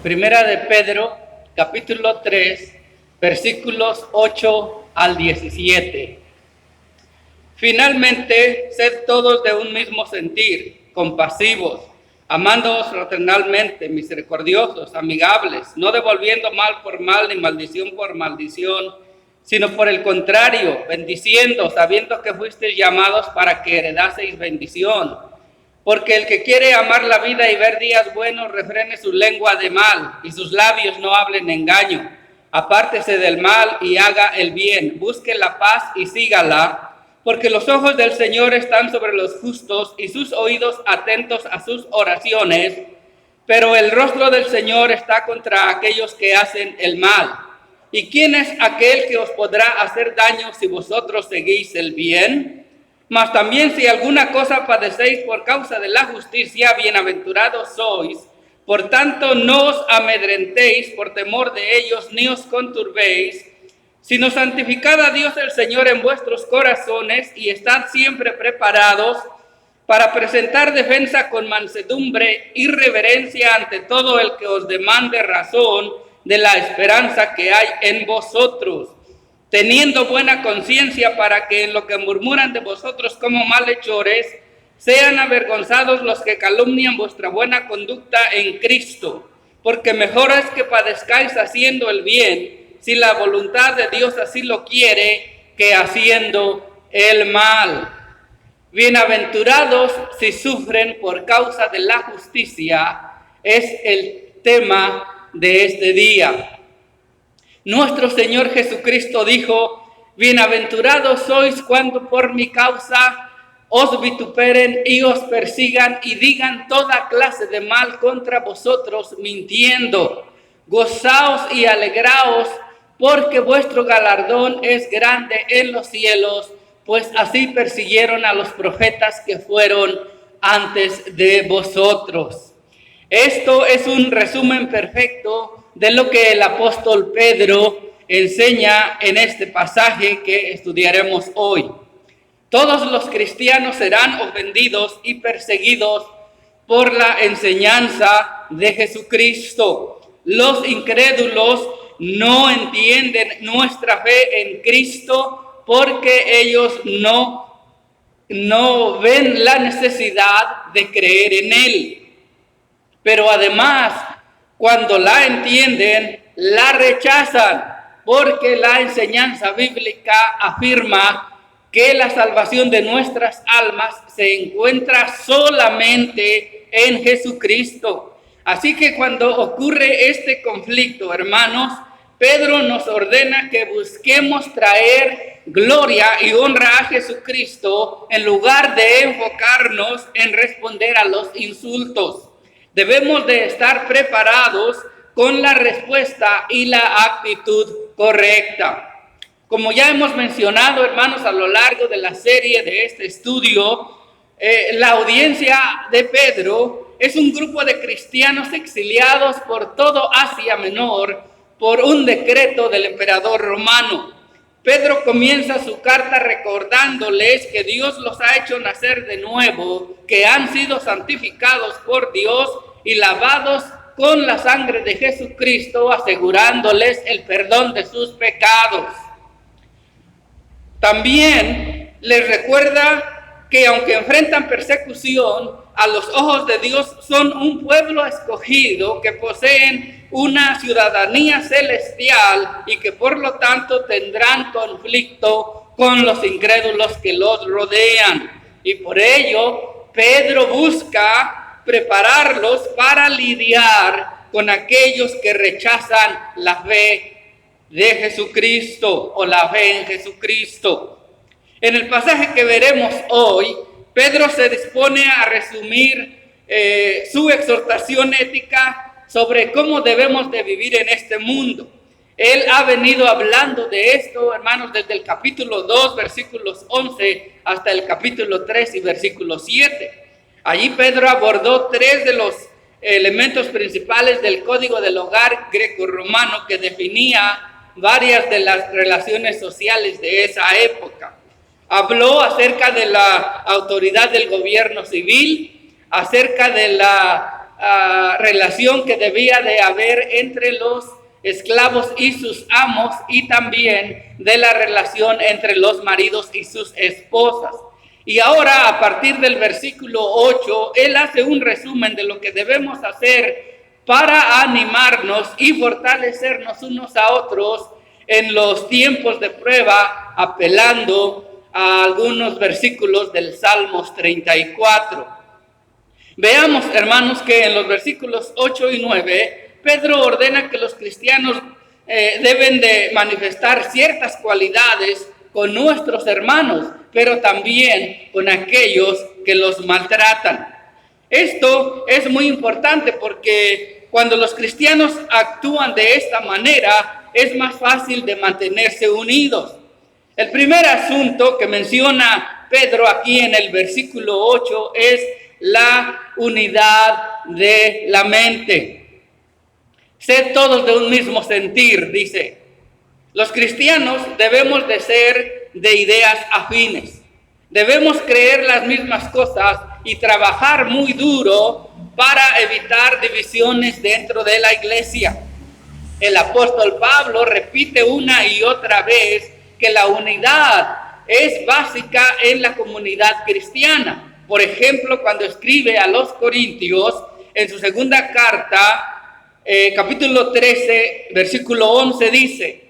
Primera de Pedro, capítulo 3, versículos 8 al 17. Finalmente, sed todos de un mismo sentir, compasivos, amándoos fraternalmente, misericordiosos, amigables, no devolviendo mal por mal ni maldición por maldición, sino por el contrario, bendiciendo, sabiendo que fuisteis llamados para que heredaseis bendición. Porque el que quiere amar la vida y ver días buenos, refrene su lengua de mal, y sus labios no hablen engaño. Apártese del mal y haga el bien, busque la paz y sígala, porque los ojos del Señor están sobre los justos y sus oídos atentos a sus oraciones, pero el rostro del Señor está contra aquellos que hacen el mal. ¿Y quién es aquel que os podrá hacer daño si vosotros seguís el bien? Mas también si alguna cosa padecéis por causa de la justicia, bienaventurados sois. Por tanto, no os amedrentéis por temor de ellos, ni os conturbéis, sino santificad a Dios el Señor en vuestros corazones y estad siempre preparados para presentar defensa con mansedumbre y reverencia ante todo el que os demande razón de la esperanza que hay en vosotros, teniendo buena conciencia, para que en lo que murmuran de vosotros como malhechores, sean avergonzados los que calumnian vuestra buena conducta en Cristo. Porque mejor es que padezcáis haciendo el bien, si la voluntad de Dios así lo quiere, que haciendo el mal. Bienaventurados si sufren por causa de la justicia, es el tema de este día. Nuestro Señor Jesucristo dijo: bienaventurados sois cuando por mi causa os vituperen y os persigan y digan toda clase de mal contra vosotros mintiendo. Gozaos y alegraos, porque vuestro galardón es grande en los cielos, pues así persiguieron a los profetas que fueron antes de vosotros. Esto es un resumen perfecto de lo que el apóstol Pedro enseña en este pasaje que estudiaremos hoy. Todos los cristianos serán ofendidos y perseguidos por la enseñanza de Jesucristo. Los incrédulos no entienden nuestra fe en Cristo porque ellos no ven la necesidad de creer en Él. Pero además, cuando la entienden, la rechazan, porque la enseñanza bíblica afirma que la salvación de nuestras almas se encuentra solamente en Jesucristo. Así que cuando ocurre este conflicto, hermanos, Pedro nos ordena que busquemos traer gloria y honra a Jesucristo en lugar de enfocarnos en responder a los insultos. Debemos de estar preparados con la respuesta y la actitud correcta. Como ya hemos mencionado, hermanos, a lo largo de la serie de este estudio, la audiencia de Pedro es un grupo de cristianos exiliados por todo Asia Menor por un decreto del emperador romano. Pedro comienza su carta recordándoles que Dios los ha hecho nacer de nuevo, que han sido santificados por Dios y lavados con la sangre de Jesucristo, asegurándoles el perdón de sus pecados. También les recuerda que aunque enfrentan persecución, a los ojos de Dios son un pueblo escogido que poseen una ciudadanía celestial y que por lo tanto tendrán conflicto con los incrédulos que los rodean. Y por ello, Pedro busca prepararlos para lidiar con aquellos que rechazan la fe de Jesucristo o la fe en Jesucristo. En el pasaje que veremos hoy, Pedro se dispone a resumir su exhortación ética sobre cómo debemos de vivir en este mundo. Él ha venido hablando de esto, hermanos, desde el capítulo 2, versículos 11, hasta el capítulo 3 y versículo 7. Allí Pedro abordó tres de los elementos principales del código del hogar greco-romano que definía varias de las relaciones sociales de esa época. Habló acerca de la autoridad del gobierno civil, acerca de la relación que debía de haber entre los esclavos y sus amos, y también de la relación entre los maridos y sus esposas. Y ahora, a partir del versículo 8, él hace un resumen de lo que debemos hacer para animarnos y fortalecernos unos a otros en los tiempos de prueba, apelando a algunos versículos del Salmos 34. Veamos, hermanos, que en los versículos 8 y 9, Pedro ordena que los cristianos deben de manifestar ciertas cualidades con nuestros hermanos, pero también con aquellos que los maltratan. Esto es muy importante porque cuando los cristianos actúan de esta manera, es más fácil de mantenerse unidos. El primer asunto que menciona Pedro aquí en el versículo 8 es la unidad de la mente. Sed todos de un mismo sentir, dice. Los cristianos debemos de ser de ideas afines. Debemos creer las mismas cosas y trabajar muy duro para evitar divisiones dentro de la iglesia. El apóstol Pablo repite una y otra vez que la unidad es básica en la comunidad cristiana. Por ejemplo, cuando escribe a los Corintios, en su segunda carta, capítulo 13, versículo 11, dice: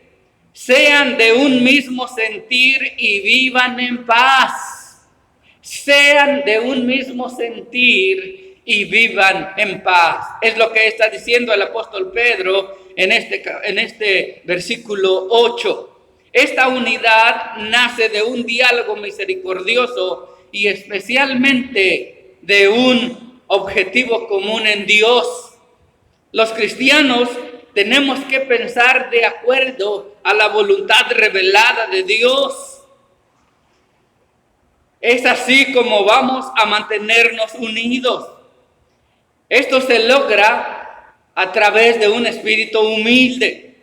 sean de un mismo sentir y vivan en paz. Sean de un mismo sentir y vivan en paz. Es lo que está diciendo el apóstol Pedro en este versículo 8. Esta unidad nace de un diálogo misericordioso y especialmente de un objetivo común en Dios. Los cristianos tenemos que pensar de acuerdo a la voluntad revelada de Dios. Es así como vamos a mantenernos unidos. Esto se logra a través de un espíritu humilde,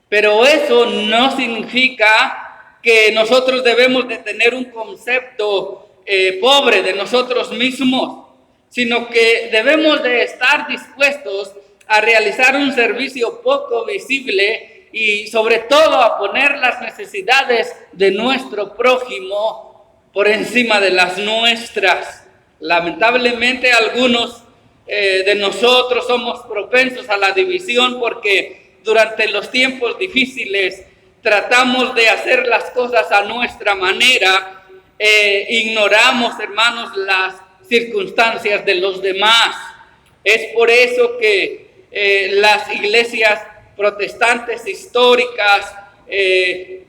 pero eso no significa que nosotros debemos de tener un concepto pobre de nosotros mismos, sino que debemos de estar dispuestos a realizar un servicio poco visible y sobre todo a poner las necesidades de nuestro prójimo por encima de las nuestras. Lamentablemente algunos de nosotros somos propensos a la división porque durante los tiempos difíciles tratamos de hacer las cosas a nuestra manera, ignoramos, hermanos, las circunstancias de los demás. Es por eso que las iglesias protestantes históricas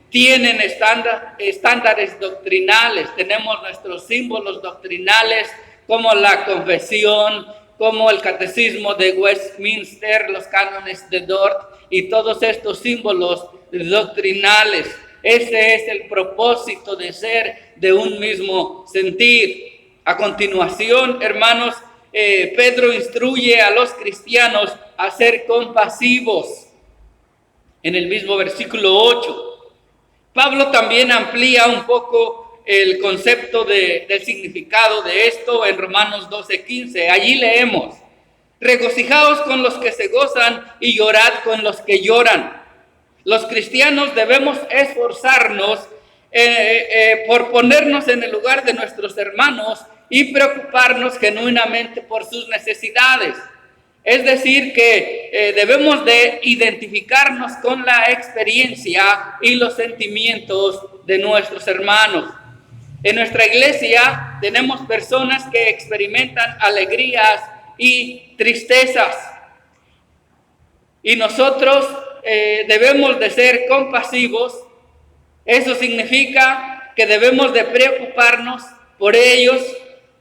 tienen estándares doctrinales. Tenemos nuestros símbolos doctrinales como la confesión, como el catecismo de Westminster, los cánones de Dort y todos estos símbolos doctrinales. Ese es el propósito de ser de un mismo sentir. A continuación, hermanos, Pedro instruye a los cristianos a ser compasivos. En el mismo versículo 8, Pablo también amplía un poco el concepto del significado de esto en Romanos 12:15. Allí leemos: regocijaos con los que se gozan y llorad con los que lloran. Los cristianos debemos esforzarnos por ponernos en el lugar de nuestros hermanos y preocuparnos genuinamente por sus necesidades. Es decir, que debemos de identificarnos con la experiencia y los sentimientos de nuestros hermanos. En nuestra iglesia tenemos personas que experimentan alegrías y tristezas. Y nosotros debemos de ser compasivos. Eso significa que debemos de preocuparnos por ellos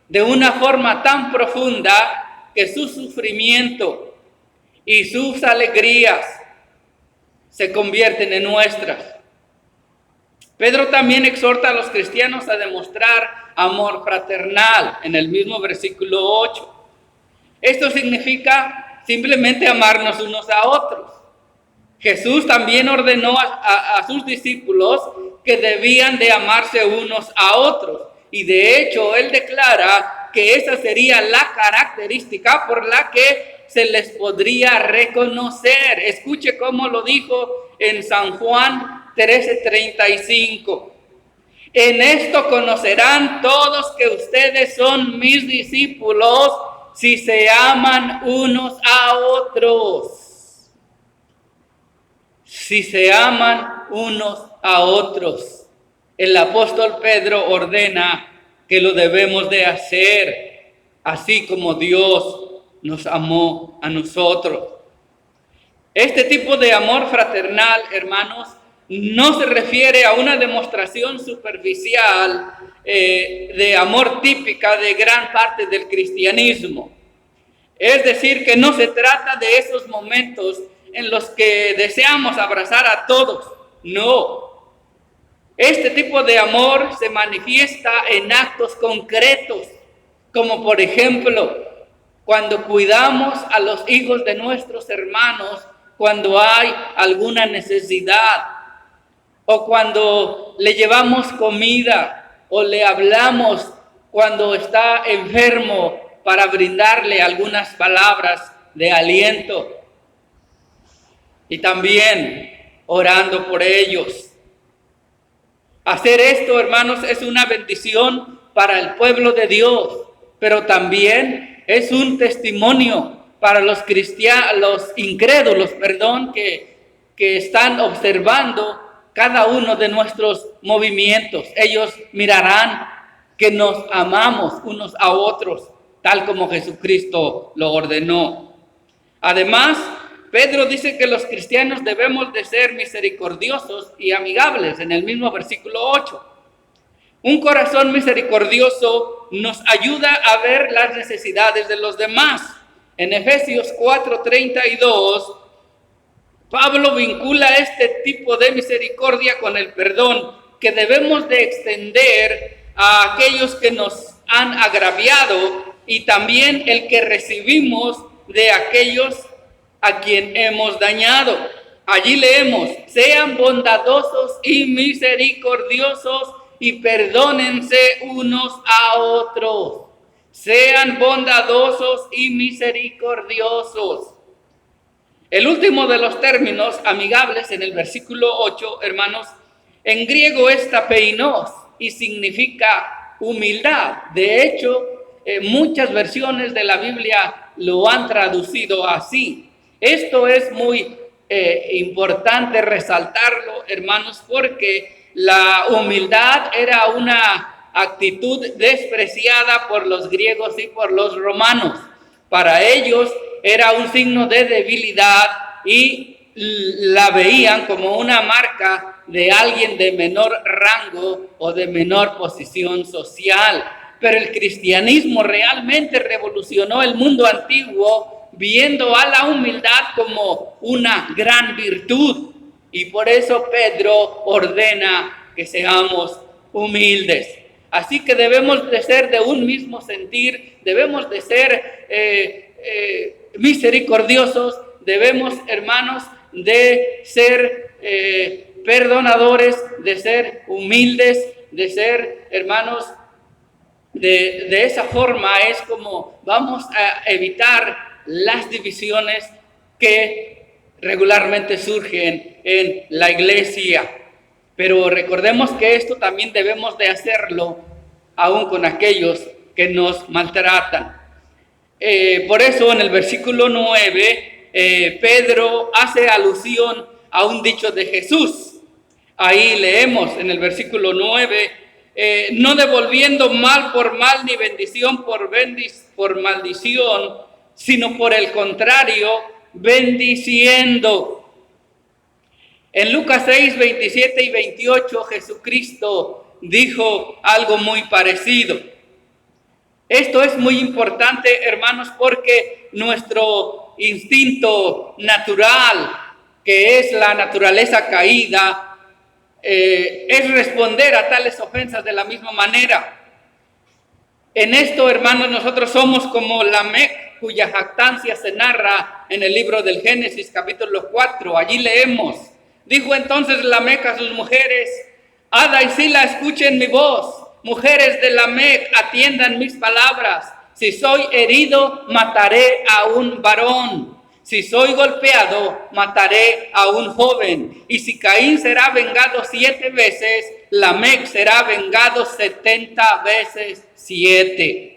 de una forma tan profunda que su sufrimiento y sus alegrías se convierten en nuestras. Pedro también exhorta a los cristianos a demostrar amor fraternal en el mismo versículo 8. Esto significa simplemente amarnos unos a otros. Jesús también ordenó a sus discípulos que debían de amarse unos a otros. Y de hecho, él declara que esa sería la característica por la que se les podría reconocer. Escuche cómo lo dijo en San Juan 13:35. En esto conocerán todos que ustedes son mis discípulos si se aman unos a otros. Si se aman unos a otros. El apóstol Pedro ordena que lo debemos de hacer, así como Dios nos amó a nosotros. Este tipo de amor fraternal, hermanos, no se refiere a una demostración superficial de amor típica de gran parte del cristianismo. Es decir, que no se trata de esos momentos en los que deseamos abrazar a todos. No. Este tipo de amor se manifiesta en actos concretos, como por ejemplo, cuando cuidamos a los hijos de nuestros hermanos cuando hay alguna necesidad, o cuando le llevamos comida, o le hablamos cuando está enfermo para brindarle algunas palabras de aliento, y también orando por ellos. Hacer esto, hermanos, es una bendición para el pueblo de Dios, pero también es un testimonio para los incrédulos, que están observando cada uno de nuestros movimientos. Ellos mirarán que nos amamos unos a otros, tal como Jesucristo lo ordenó. Además, Pedro dice que los cristianos debemos de ser misericordiosos y amigables en el mismo versículo 8. Un corazón misericordioso nos ayuda a ver las necesidades de los demás. En Efesios 4:32, Pablo vincula este tipo de misericordia con el perdón que debemos de extender a aquellos que nos han agraviado y también el que recibimos de aquellos a quien hemos dañado. Allí leemos: sean bondadosos y misericordiosos y perdónense unos a otros. Sean bondadosos y misericordiosos. El último de los términos amigables en el versículo 8, hermanos, en griego es tapeinos y significa humildad. De hecho, muchas versiones de la Biblia lo han traducido así. Esto es muy importante resaltarlo, hermanos, porque la humildad era una actitud despreciada por los griegos y por los romanos. Para ellos era un signo de debilidad y la veían como una marca de alguien de menor rango o de menor posición social. Pero el cristianismo realmente revolucionó el mundo antiguo, viendo a la humildad como una gran virtud. Y por eso Pedro ordena que seamos humildes. Así que debemos de ser de un mismo sentir, debemos de ser misericordiosos, debemos, hermanos, de ser perdonadores, de ser humildes, de ser, hermanos, de esa forma es como vamos a evitar las divisiones que regularmente surgen en la iglesia. Pero recordemos que esto también debemos de hacerlo aún con aquellos que nos maltratan. Por eso en el versículo 9, Pedro hace alusión a un dicho de Jesús. Ahí leemos en el versículo 9, no devolviendo mal por mal ni bendición por maldición, sino por el contrario, bendiciendo. En Lucas 6, 27 y 28, Jesucristo dijo algo muy parecido. Esto es muy importante, hermanos, porque nuestro instinto natural, que es la naturaleza caída, es responder a tales ofensas de la misma manera. En esto, hermanos, nosotros somos como Lamec, cuya jactancia se narra en el libro del Génesis, capítulo 4. Allí leemos: dijo entonces Lamec a sus mujeres: Ada y Sila, escuchen mi voz. Mujeres de Lamec, atiendan mis palabras. Si soy herido, mataré a un varón. Si soy golpeado, mataré a un joven. Y si Caín será vengado 7 veces, Lamec será vengado 70 veces 7.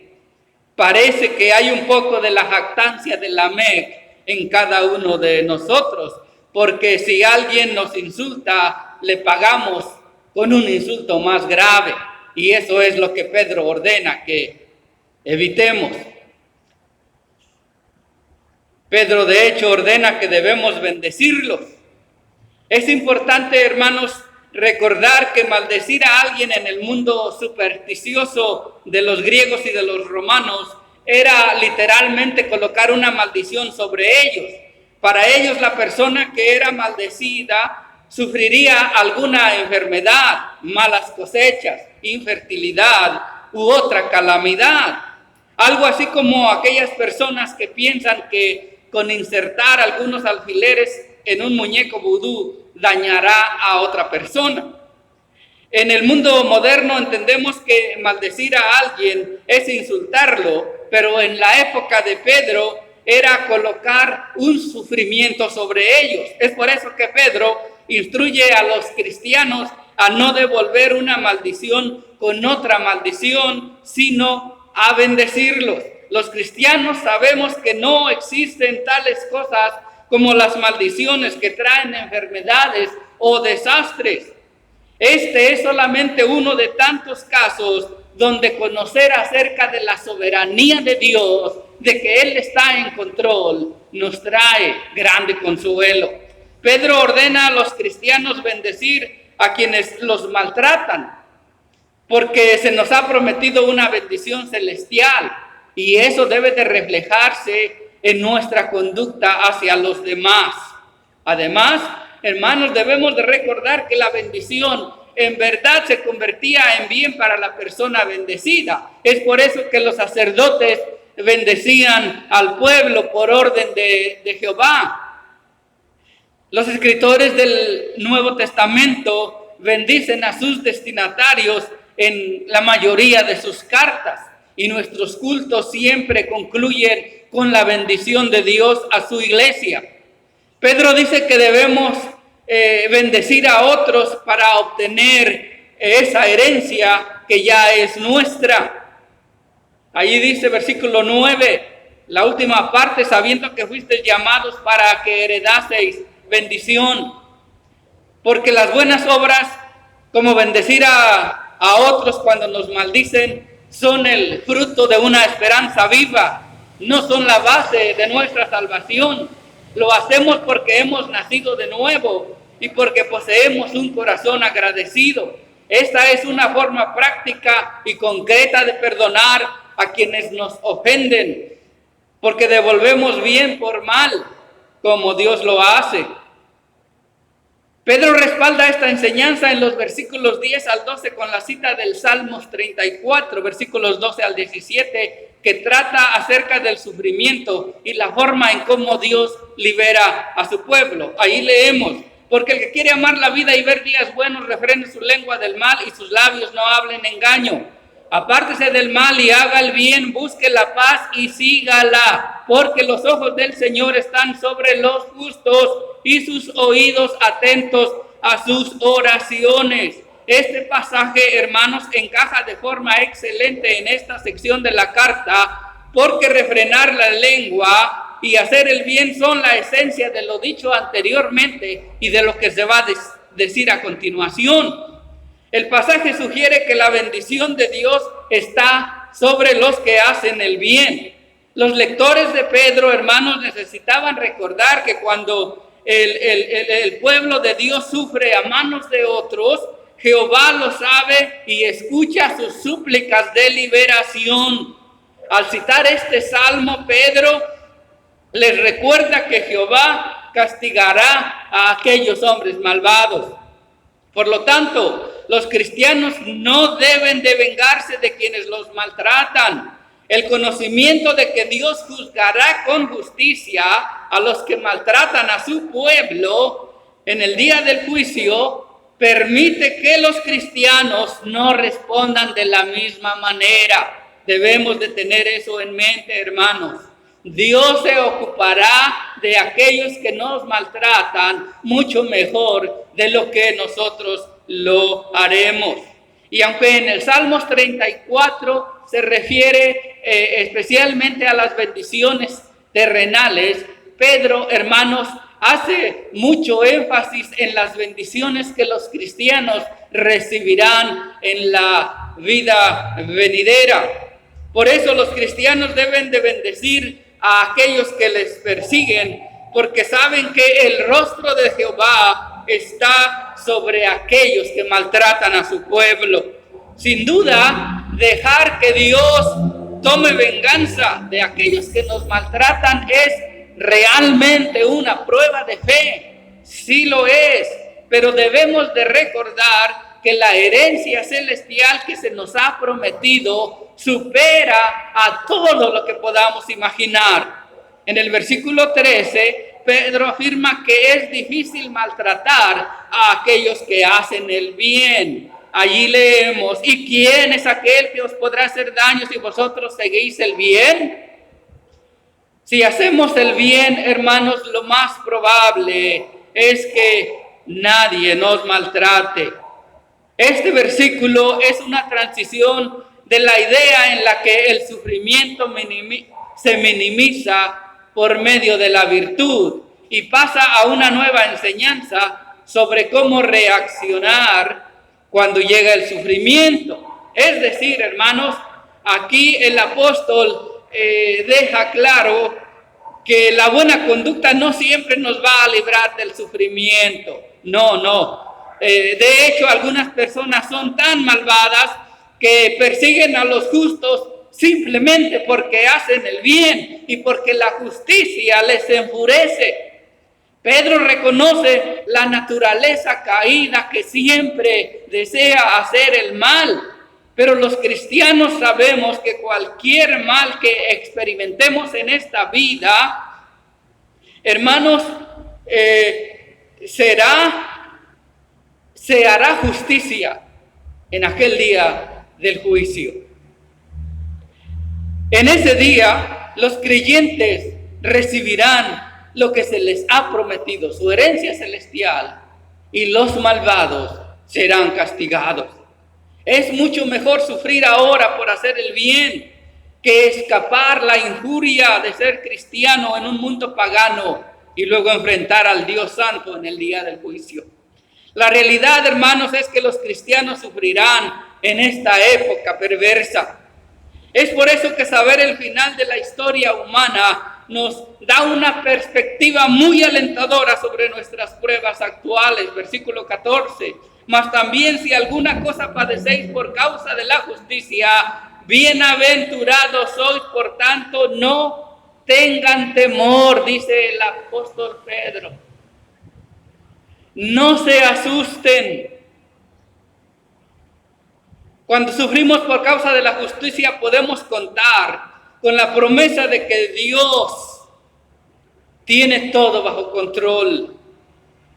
Parece que hay un poco de la jactancia de Lamec en cada uno de nosotros, porque si alguien nos insulta, le pagamos con un insulto más grave. Y eso es lo que Pedro ordena que evitemos. Pedro de hecho ordena que debemos bendecirlos. Es importante, hermanos, recordar que maldecir a alguien en el mundo supersticioso de los griegos y de los romanos era literalmente colocar una maldición sobre ellos. Para ellos la persona que era maldecida sufriría alguna enfermedad, malas cosechas, infertilidad u otra calamidad. Algo así como aquellas personas que piensan que con insertar algunos alfileres en un muñeco vudú dañará a otra persona. En el mundo moderno entendemos que maldecir a alguien es insultarlo, pero en la época de Pedro era colocar un sufrimiento sobre ellos. Es por eso que Pedro instruye a los cristianos a no devolver una maldición con otra maldición, sino a bendecirlos. Los cristianos sabemos que no existen tales cosas como las maldiciones que traen enfermedades o desastres. Este es solamente uno de tantos casos donde conocer acerca de la soberanía de Dios, de que Él está en control, nos trae grande consuelo. Pedro ordena a los cristianos bendecir a quienes los maltratan, porque se nos ha prometido una bendición celestial y eso debe de reflejarse en nuestra conducta hacia los demás. Además, hermanos, debemos de recordar que la bendición en verdad se convertía en bien para la persona bendecida. Es por eso que los sacerdotes bendecían al pueblo por orden de Jehová. Los escritores del Nuevo Testamento bendicen a sus destinatarios en la mayoría de sus cartas, y nuestros cultos siempre concluyen con la bendición de Dios a su iglesia. Pedro dice que debemos bendecir a otros para obtener esa herencia que ya es nuestra. Allí dice versículo 9, la última parte, sabiendo que fuisteis llamados para que heredaseis bendición, porque las buenas obras, como bendecir a otros cuando nos maldicen, son el fruto de una esperanza viva, no son la base de nuestra salvación. Lo hacemos porque hemos nacido de nuevo y porque poseemos un corazón agradecido. Esta es una forma práctica y concreta de perdonar a quienes nos ofenden, porque devolvemos bien por mal, como Dios lo hace. Pedro respalda esta enseñanza en los versículos 10 al 12 con la cita del Salmos 34, versículos 12 al 17, que trata acerca del sufrimiento y la forma en cómo Dios libera a su pueblo. Ahí leemos: porque el que quiere amar la vida y ver días buenos, refrene su lengua del mal y sus labios no hablen engaño. Apártese del mal y haga el bien, busque la paz y sígala, porque los ojos del Señor están sobre los justos y sus oídos atentos a sus oraciones. Este pasaje, hermanos, encaja de forma excelente en esta sección de la carta, porque refrenar la lengua y hacer el bien son la esencia de lo dicho anteriormente y de lo que se va a decir a continuación. El pasaje sugiere que la bendición de Dios está sobre los que hacen el bien. Los lectores de Pedro, hermanos, necesitaban recordar que cuando el pueblo de Dios sufre a manos de otros, Jehová lo sabe y escucha sus súplicas de liberación. Al citar este salmo, Pedro les recuerda que Jehová castigará a aquellos hombres malvados. Por lo tanto, los cristianos no deben de vengarse de quienes los maltratan. El conocimiento de que Dios juzgará con justicia a los que maltratan a su pueblo en el día del juicio permite que los cristianos no respondan de la misma manera. Debemos de tener eso en mente, hermanos. Dios se ocupará de aquellos que nos maltratan mucho mejor de lo que nosotros lo haremos. Y aunque en el Salmos 34 se refiere especialmente a las bendiciones terrenales, Pedro, hermanos, hace mucho énfasis en las bendiciones que los cristianos recibirán en la vida venidera. Por eso los cristianos deben de bendecir a aquellos que les persiguen, porque saben que el rostro de Jehová está sobre aquellos que maltratan a su pueblo. Sin duda, dejar que Dios tome venganza de aquellos que nos maltratan es realmente una prueba de fe. Sí lo es, pero debemos de recordar que la herencia celestial que se nos ha prometido supera a todo lo que podamos imaginar. En el versículo 13, Pedro afirma que es difícil maltratar a aquellos que hacen el bien. Allí leemos: ¿y quién es aquel que os podrá hacer daño si vosotros seguís el bien? Si hacemos el bien, hermanos, lo más probable es que nadie nos maltrate. Este versículo es una transición de la idea en la que el sufrimiento se minimiza por medio de la virtud y pasa a una nueva enseñanza sobre cómo reaccionar cuando llega el sufrimiento. Es decir, hermanos, aquí el apóstol deja claro que la buena conducta no siempre nos va a librar del sufrimiento. No. De hecho, algunas personas son tan malvadas que persiguen a los justos simplemente porque hacen el bien y porque la justicia les enfurece. Pedro reconoce la naturaleza caída que siempre desea hacer el mal, pero los cristianos sabemos que cualquier mal que experimentemos en esta vida, hermanos, se hará justicia en aquel día del juicio. En ese día, los creyentes recibirán lo que se les ha prometido, su herencia celestial, y los malvados serán castigados. Es mucho mejor sufrir ahora por hacer el bien que escapar la injuria de ser cristiano en un mundo pagano y luego enfrentar al Dios Santo en el día del juicio. La realidad, hermanos, es que los cristianos sufrirán en esta época perversa. Es por eso que saber el final de la historia humana nos da una perspectiva muy alentadora sobre nuestras pruebas actuales. Versículo 14. Mas también si alguna cosa padecéis por causa de la justicia, bienaventurados sois, por tanto no tengan temor, dice el apóstol Pedro. No se asusten. Cuando sufrimos por causa de la justicia, podemos contar con la promesa de que Dios tiene todo bajo control.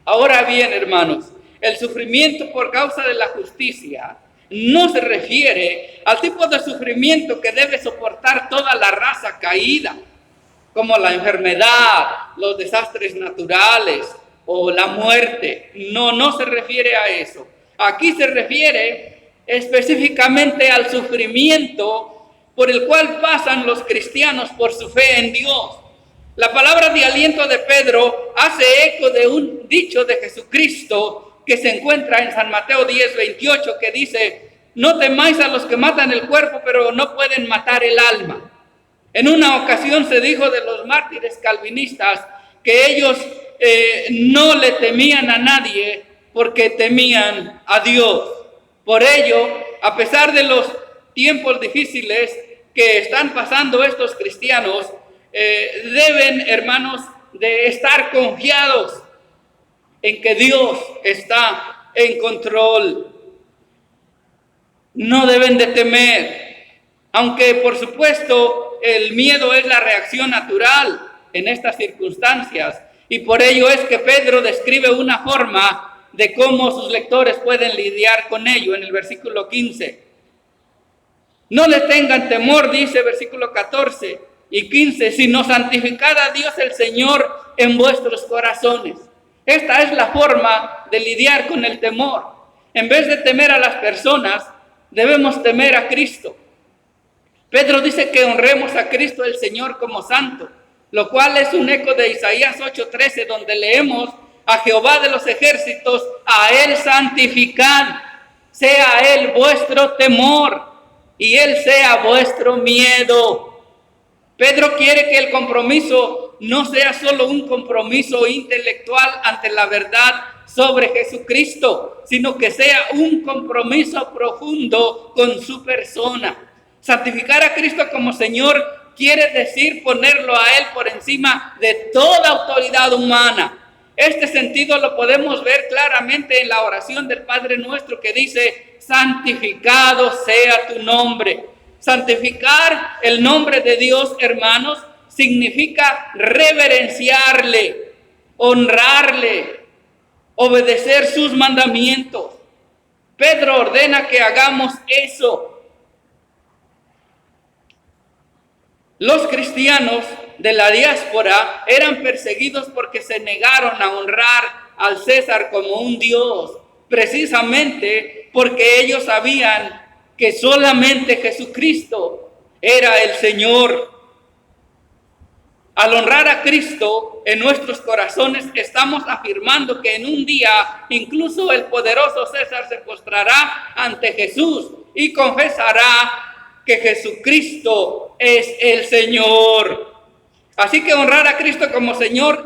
Ahora bien, hermanos, el sufrimiento por causa de la justicia no se refiere al tipo de sufrimiento que debe soportar toda la raza caída, como la enfermedad, los desastres naturales o la muerte. No se refiere a eso. Aquí se refiere específicamente al sufrimiento por el cual pasan los cristianos por su fe en Dios. La palabra de aliento de Pedro hace eco de un dicho de Jesucristo que se encuentra en San Mateo 10:28, que dice: no temáis a los que matan el cuerpo, pero no pueden matar el alma. En una ocasión se dijo de los mártires calvinistas que ellos no le temían a nadie porque temían a Dios. Por ello, a pesar de los tiempos difíciles que están pasando estos cristianos, deben, hermanos, de estar confiados en que Dios está en control. No deben de temer, aunque por supuesto el miedo es la reacción natural en estas circunstancias, y por ello es que Pedro describe una forma de cómo sus lectores pueden lidiar con ello en el versículo 15. No le tengan temor, dice versículo 14 y 15, sino santificad a Dios el Señor en vuestros corazones. Esta es la forma de lidiar con el temor. En vez de temer a las personas, debemos temer a Cristo. Pedro dice que honremos a Cristo el Señor como santo, lo cual es un eco de Isaías 8:13, donde leemos: a Jehová de los ejércitos, a Él santificad, sea Él vuestro temor y Él sea vuestro miedo. Pedro quiere que el compromiso no sea solo un compromiso intelectual ante la verdad sobre Jesucristo, sino que sea un compromiso profundo con su persona. Santificar a Cristo como Señor quiere decir ponerlo a Él por encima de toda autoridad humana. Este sentido lo podemos ver claramente en la oración del Padre Nuestro, que dice: santificado sea tu nombre. Santificar el nombre de Dios, hermanos, significa reverenciarle, honrarle, obedecer sus mandamientos. Pedro ordena que hagamos eso. Los cristianos de la diáspora eran perseguidos porque se negaron a honrar al César como un Dios, precisamente porque ellos sabían que solamente Jesucristo era el Señor. Al honrar a Cristo en nuestros corazones, estamos afirmando que en un día incluso el poderoso César se postrará ante Jesús y confesará que Jesucristo es el Señor. Así que honrar a Cristo como Señor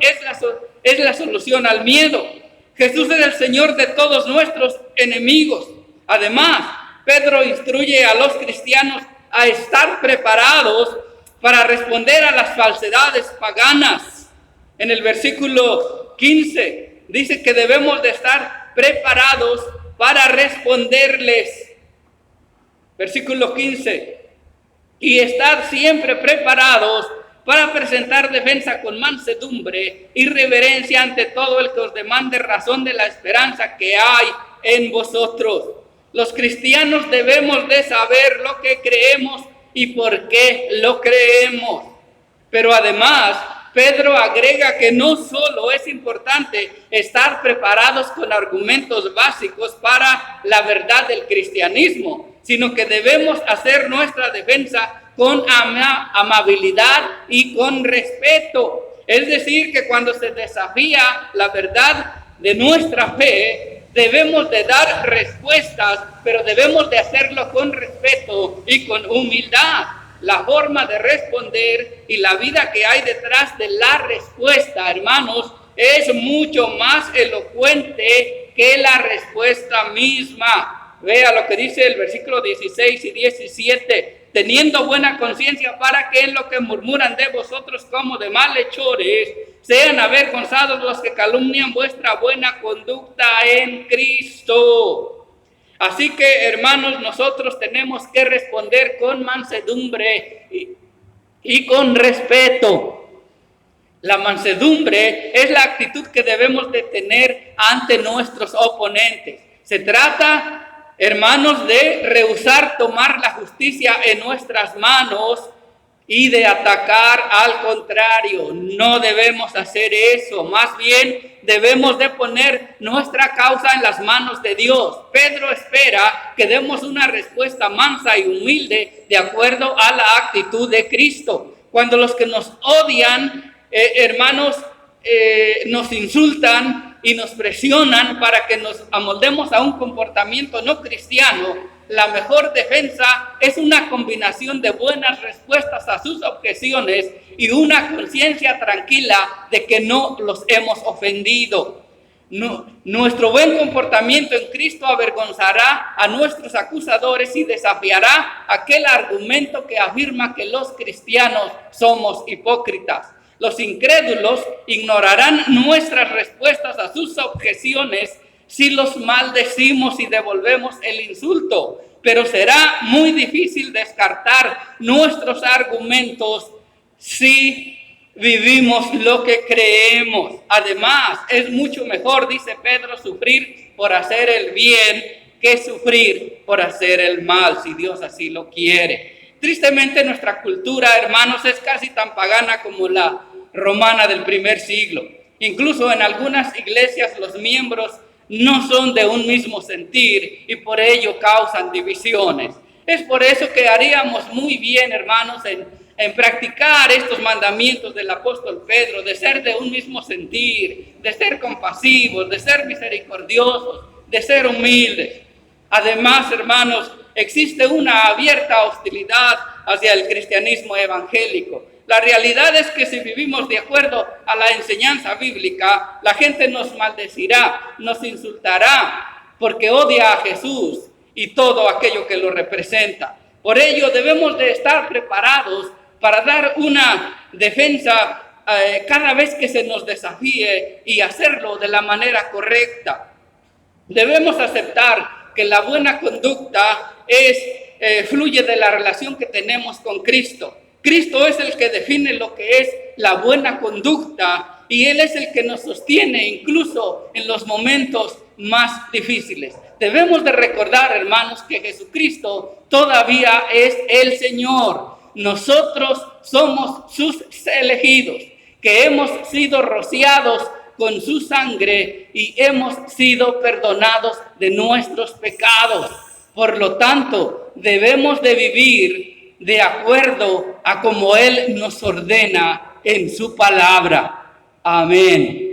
es la solución al miedo. Jesús es el Señor de todos nuestros enemigos. Además, Pedro instruye a los cristianos a estar preparados para responder a las falsedades paganas. En el versículo 15 dice que debemos de estar preparados para responderles. Versículo 15, y estad siempre preparados para presentar defensa con mansedumbre y reverencia ante todo el que os demande razón de la esperanza que hay en vosotros. Los cristianos debemos de saber lo que creemos y por qué lo creemos. Pero además, Pedro agrega que no solo es importante estar preparados con argumentos básicos para la verdad del cristianismo, sino que debemos hacer nuestra defensa con amabilidad y con respeto. Es decir, que cuando se desafía la verdad de nuestra fe, debemos de dar respuestas, pero debemos de hacerlo con respeto y con humildad. La forma de responder y la vida que hay detrás de la respuesta, hermanos, es mucho más elocuente que la respuesta misma. Vea lo que dice el versículo 16 y 17. Teniendo buena conciencia, para que en lo que murmuran de vosotros como de malhechores, sean avergonzados los que calumnian vuestra buena conducta en Cristo. Así que, hermanos, nosotros tenemos que responder con mansedumbre y con respeto. La mansedumbre es la actitud que debemos de tener ante nuestros oponentes. Se trata, hermanos, de rehusar tomar la justicia en nuestras manos y de atacar al contrario. No debemos hacer eso. Más bien, debemos de poner nuestra causa en las manos de Dios. Pedro espera que demos una respuesta mansa y humilde de acuerdo a la actitud de Cristo. Cuando los que nos odian, hermanos, nos insultan y nos presionan para que nos amoldemos a un comportamiento no cristiano, la mejor defensa es una combinación de buenas respuestas a sus objeciones y una conciencia tranquila de que no los hemos ofendido. Nuestro buen comportamiento en Cristo avergonzará a nuestros acusadores y desafiará aquel argumento que afirma que los cristianos somos hipócritas. Los incrédulos ignorarán nuestras respuestas a sus objeciones si los maldecimos y devolvemos el insulto, pero será muy difícil descartar nuestros argumentos si vivimos lo que creemos. Además, es mucho mejor, dice Pedro, sufrir por hacer el bien que sufrir por hacer el mal, si Dios así lo quiere. Tristemente, nuestra cultura, hermanos, es casi tan pagana como la romana del primer siglo. Incluso en algunas iglesias los miembros no son de un mismo sentir y por ello causan divisiones. Es por eso que haríamos muy bien, hermanos, en practicar estos mandamientos del apóstol Pedro, de ser de un mismo sentir, de ser compasivos, de ser misericordiosos, de ser humildes. Además, hermanos, existe una abierta hostilidad hacia el cristianismo evangélico. La realidad es que si vivimos de acuerdo a la enseñanza bíblica, la gente nos maldecirá, nos insultará, porque odia a Jesús y todo aquello que lo representa. Por ello debemos de estar preparados para dar una defensa cada vez que se nos desafíe y hacerlo de la manera correcta. Debemos aceptar que la buena conducta fluye de la relación que tenemos con Cristo. Cristo es el que define lo que es la buena conducta y Él es el que nos sostiene incluso en los momentos más difíciles. Debemos de recordar, hermanos, que Jesucristo todavía es el Señor. Nosotros somos sus elegidos, que hemos sido rociados con su sangre y hemos sido perdonados de nuestros pecados. Por lo tanto, debemos de vivir de acuerdo a como Él nos ordena en su palabra. Amén.